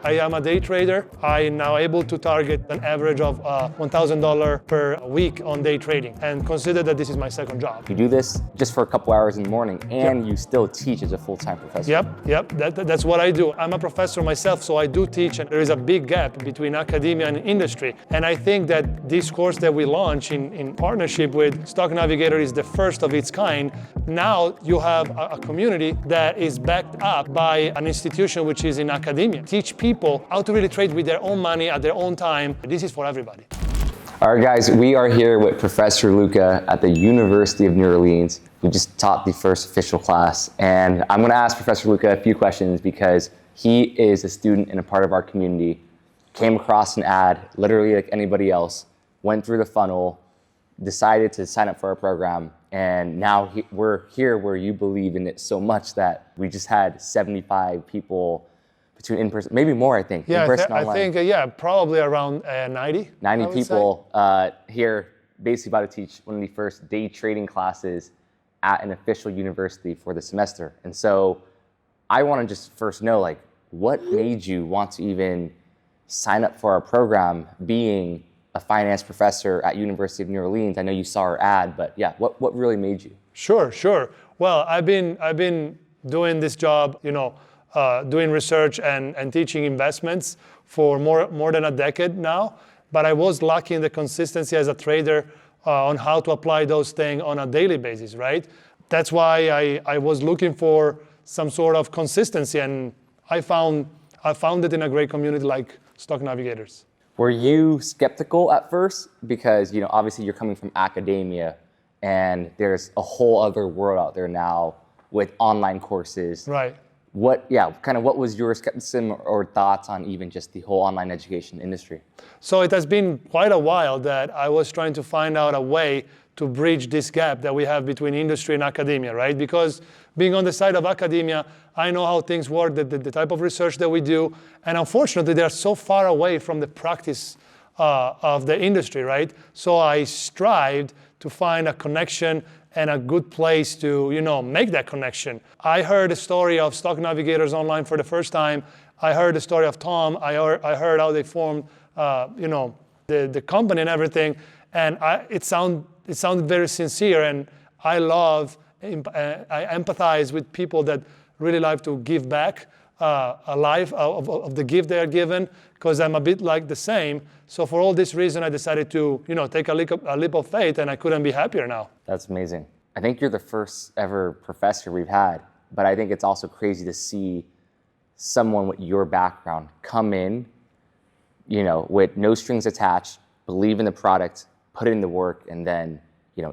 I am a day trader. I am now able to target an average of $1,000 per week on day trading, and consider that this is my second job. You do this just for a couple hours in the morning, and you still teach as a full-time professor. Yep, that's what I do. I'm a professor myself, so I do teach, and there is a big gap between academia and industry. And I think that this course that we launch in partnership with Stocks Navigators is the first of its kind. Now you have a community that is backed up by an institution which is in academia. Teach people how to really trade with their own money at their own time. This is for everybody. All right, guys, we are here with Professor Luca at the University of New Orleans. We just taught the first official class, and I'm going to ask Professor Luca a few questions because he is a student and a part of our community, came across an ad, literally like anybody else, went through the funnel, decided to sign up for our program, and now we're here where you believe in it so much that we just had 75 people between in-person, maybe more, I think. Yeah, in-person, I think, probably around 90. 90 people here basically about to teach one of the first day trading classes at an official university for the semester. And so I want to just first know, like, what made you want to even sign up for our program being a finance professor at University of New Orleans? I know you saw our ad, but yeah, what really made you? Sure. Well, I've been doing this job, doing research and teaching investments for more than a decade now. But I was lacking the consistency as a trader on how to apply those things on a daily basis, right? That's why I was looking for some sort of consistency, and I found it in a great community like Stocks Navigators. Were you skeptical at first? Because obviously you're coming from academia, and there's a whole other world out there now with online courses. Right. What was your skepticism or thoughts on even just the whole online education industry? So it has been quite a while that I was trying to find out a way to bridge this gap that we have between industry and academia, right? Because being on the side of academia, I know how things work, the type of research that we do, and unfortunately they are so far away from the practice of the industry, right? So I strived to find a connection and a good place to, make that connection. I heard the story of Stocks Navigators online for the first time. I heard the story of Tom. I heard how they formed, the company and everything. And it sounded very sincere. And I empathize with people that really like to give back a life of the gift they are given, because I'm a bit like the same. So for all this reason, I decided to, take a leap of faith, and I couldn't be happier now. That's amazing. I think you're the first ever professor we've had, but I think it's also crazy to see someone with your background come in, with no strings attached, believe in the product, put in the work, and then,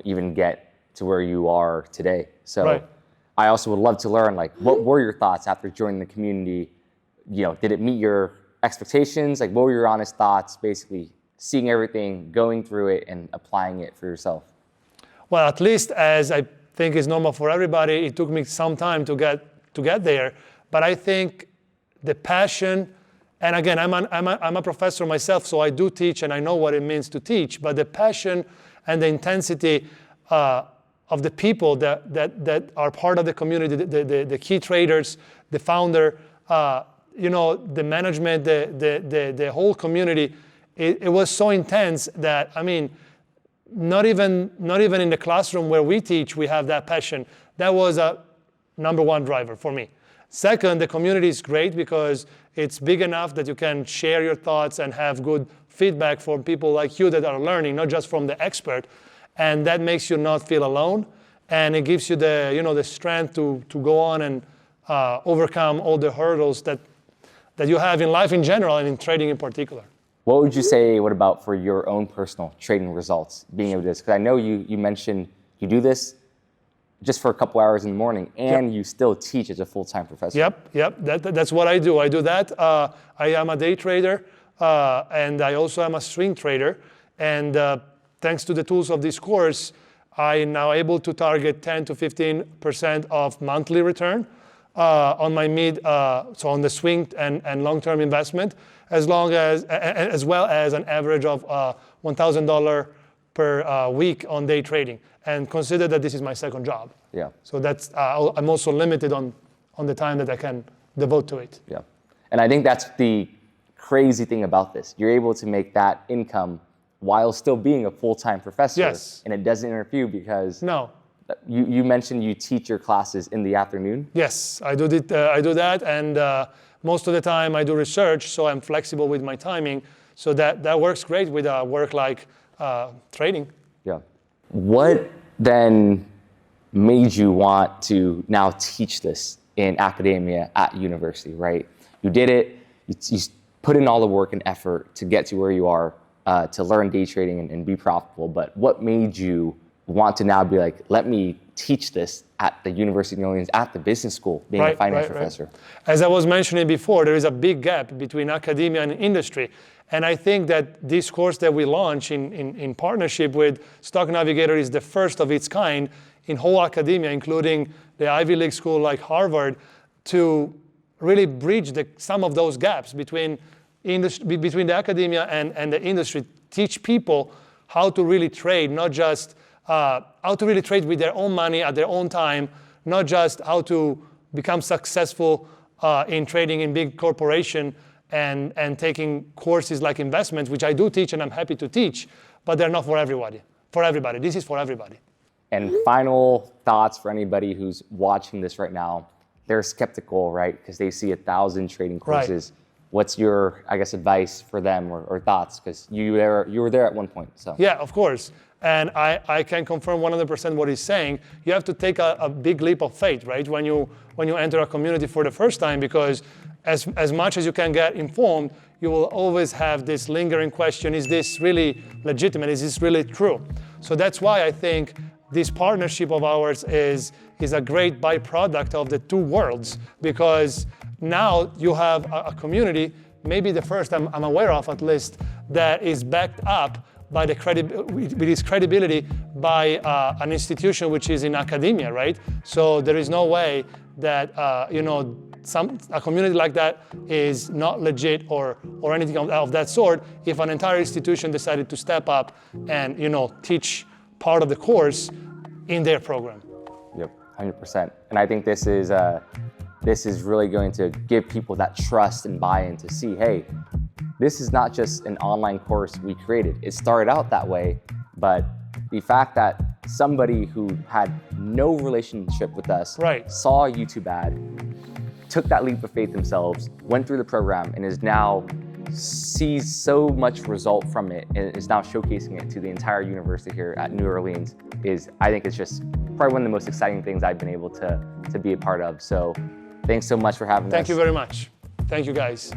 even get to where you are today. So right. I also would love to learn, what were your thoughts after joining the community? Did it meet your expectations? What were your honest thoughts, basically seeing everything, going through it, and applying it for yourself? Well, at least as I think is normal for everybody, it took me some time to get there. But I think the passion, and again, I'm a professor myself, so I do teach and I know what it means to teach. But the passion and the intensity of the people that are part of the community, the key traders, the founder, the management, the whole community, it was so intense that, not even in the classroom where we teach, we have that passion. That was a number one driver for me. Second, the community is great because it's big enough that you can share your thoughts and have good feedback from people like you that are learning, not just from the expert. And that makes you not feel alone. And it gives you the strength to go on and overcome all the hurdles that you have in life in general and in trading in particular. What would you say, what about for your own personal trading results, being able to do this? Because I know you mentioned you do this just for a couple hours in the morning, and you still teach as a full-time professor. Yep. That's what I do. I do that. I am a day trader, and I also am a swing trader. And thanks to the tools of this course, I am now able to target 10 to 15% of monthly return on my so on the swing and long-term investment, as well as an average of $1,000 per week on day trading. And consider that this is my second job. Yeah. So that's I'm also limited on the time that I can devote to it. Yeah. And I think that's the crazy thing about this. You're able to make that income while still being a full-time professor. Yes. And it doesn't interfere because No. you mentioned you teach your classes in the afternoon. Yes, I do that, and most of the time I do research, so I'm flexible with my timing. So that works great with work like trading. Yeah. What then made you want to now teach this in academia at university, right? You did it, you put in all the work and effort to get to where you are, to learn day trading and be profitable, but what made you want to now be like, let me teach this at the University of New Orleans, at the business school, being a finance professor? As I was mentioning before, there is a big gap between academia and industry. And I think that this course that we launch in partnership with Stock Navigator is the first of its kind in whole academia, including the Ivy League school like Harvard, to really bridge some of those gaps between the academia and the industry. Teach people how to really trade, not just how to really trade with their own money at their own time, not just how to become successful in trading in big corporation and taking courses like investments, which I do teach and I'm happy to teach, but they're not for everybody. This is for everybody. And final thoughts for anybody who's watching this right now. They're skeptical, right? Because they see 1,000 trading courses. Right. What's your, I guess, advice for them or thoughts? Because you were there at one point. So yeah, of course. And I can confirm 100% what he's saying. You have to take a big leap of faith, right? When you enter a community for the first time, because as much as you can get informed, you will always have this lingering question: is this really legitimate? Is this really true? So that's why I think this partnership of ours is a great byproduct of the two worlds, because now you have a community, maybe the first I'm aware of at least, that is backed up by with its credibility by an institution which is in academia, right? So there is no way that a community like that is not legit or anything of that sort if an entire institution decided to step up and teach part of the course in their program. Yep, 100%. And I think this is really going to give people that trust and buy-in to see, hey, this is not just an online course we created. It started out that way, but the fact that somebody who had no relationship with us saw a YouTube ad, took that leap of faith themselves, went through the program, and sees so much result from it, and is now showcasing it to the entire university here at New Orleans, I think it's just probably one of the most exciting things I've been able to be a part of. So thanks so much for having us. Thank you very much. Thank you, guys.